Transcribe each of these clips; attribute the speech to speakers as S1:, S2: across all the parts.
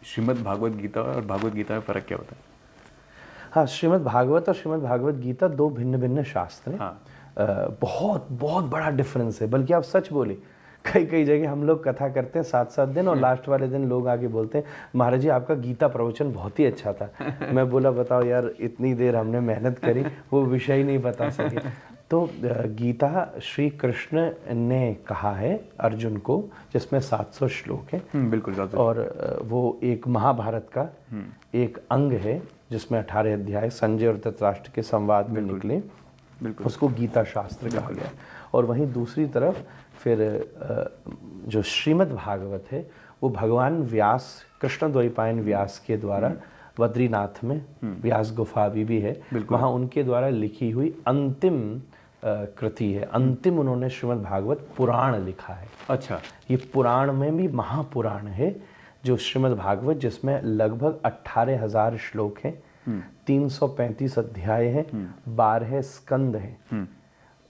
S1: श्रीमद् भागवत गीता और भागवत गीता में फ़र्क क्या होता है?
S2: हाँ, श्रीमद् भागवत और श्रीमद् भागवत गीता दो भिन्न भिन्न शास्त्र हैं।
S1: हाँ।
S2: बहुत बहुत बड़ा डिफरेंस है, बल्कि आप सच बोले, कई कई जगह हम लोग कथा करते हैं 7-7 दिन और लास्ट वाले दिन लोग आके बोलते हैं महाराज जी आपका गीता प्रवचन बहुत ही अच्छा था। मैं बोला बताओ यार, इतनी देर हमने मेहनत करी, वो विषय ही नहीं बता सके। तो गीता श्री कृष्ण ने कहा है अर्जुन को, जिसमें 700 श्लोक हैं।
S1: बिल्कुल।
S2: और वो एक महाभारत का एक अंग है, जिसमें 18 अध्याय संजय और धृतराष्ट्र के संवाद में निकले, उसको गीता शास्त्र कहा गया। और वहीं दूसरी तरफ फिर जो श्रीमद् भागवत है वो भगवान व्यास, कृष्ण द्वैपायन व्यास के द्वारा बद्रीनाथ में व्यास गुफा अभी भी है, वहाँ उनके द्वारा लिखी हुई अंतिम कृति है। अंतिम उन्होंने श्रीमद् भागवत पुराण लिखा है।
S1: अच्छा।
S2: ये पुराण में भी महापुराण है जो श्रीमद् भागवत, जिसमें लगभग 18,000 श्लोक हैं, 335 अध्याय हैं, 12 स्कंद हैं।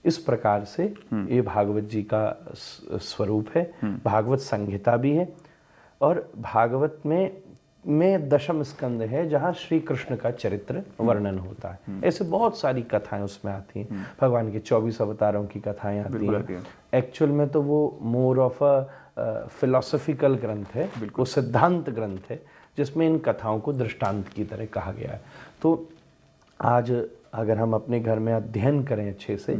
S2: इस प्रकार से ये भागवत जी का स्वरूप है। भागवत संहिता भी है और भागवत में दशम स्कंद है जहाँ श्री कृष्ण का चरित्र वर्णन होता है। ऐसे बहुत सारी कथाएं उसमें आती हैं। भगवान के 24 अवतारों की कथाएं आती हैं। एक्चुअल में तो वो मोर ऑफ अ फिलोसॉफिकल ग्रंथ है, वो सिद्धांत ग्रंथ है, जिसमें इन कथाओं को दृष्टांत की तरह कहा गया है। तो आज अगर हम अपने घर में अध्ययन करें अच्छे से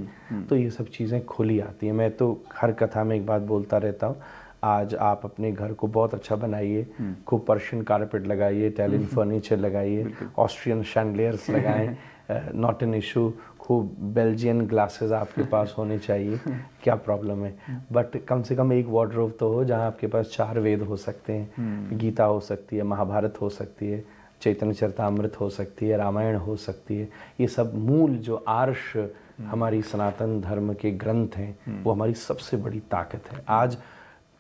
S2: तो ये सब चीज़ें खुली आती हैं। मैं तो हर कथा में एक बात बोलता रहता हूँ, आज आप अपने घर को बहुत अच्छा बनाइए, खूब पर्शियन कारपेट लगाइए, इटालियन फर्नीचर लगाइए, ऑस्ट्रियन शैंडलियर्स लगाएं, नॉट एन इशू। खूब बेल्जियन ग्लासेस आपके पास होने चाहिए, क्या प्रॉब्लम है। बट कम से कम एक वार्डरोब तो हो जहाँ आपके पास 4 वेद हो सकते हैं, गीता हो सकती है, महाभारत हो सकती है, चैतन्य चरितामृत हो सकती है, रामायण हो सकती है। ये सब मूल जो आर्ष हमारी सनातन धर्म के ग्रंथ हैं, वो हमारी सबसे बड़ी ताकत है। आज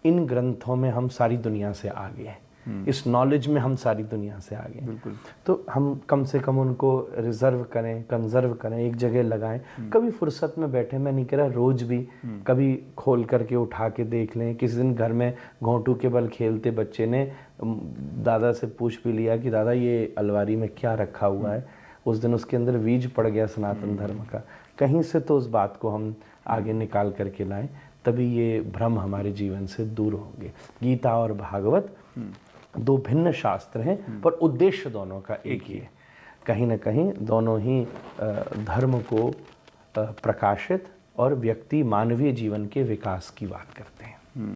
S2: इन ग्रंथों में हम सारी दुनिया से आगे हैं, इस नॉलेज में हम सारी दुनिया से आगे हैं।
S1: बिल्कुल।
S2: तो हम कम से कम उनको रिजर्व करें, कंजर्व करें, एक जगह लगाएं। कभी फुर्सत में बैठे, मैं नहीं कह रहा रोज भी, कभी खोल करके उठा के देख लें। किसी दिन घर में घोंटू के बल खेलते बच्चे ने दादा से पूछ भी लिया कि दादा ये अलमारी में क्या रखा हुआ है। उस दिन उसके अंदर बीज पड़ गया सनातन धर्म का। कहीं से तो उस बात को हम आगे निकाल करके लाएं, तभी ये भ्रम हमारे जीवन से दूर होंगे। गीता और भागवत 2 भिन्न शास्त्र हैं, पर उद्देश्य दोनों का एक ही है। कहीं ना कहीं दोनों ही धर्म को प्रकाशित और व्यक्ति मानवीय जीवन के विकास की बात करते हैं।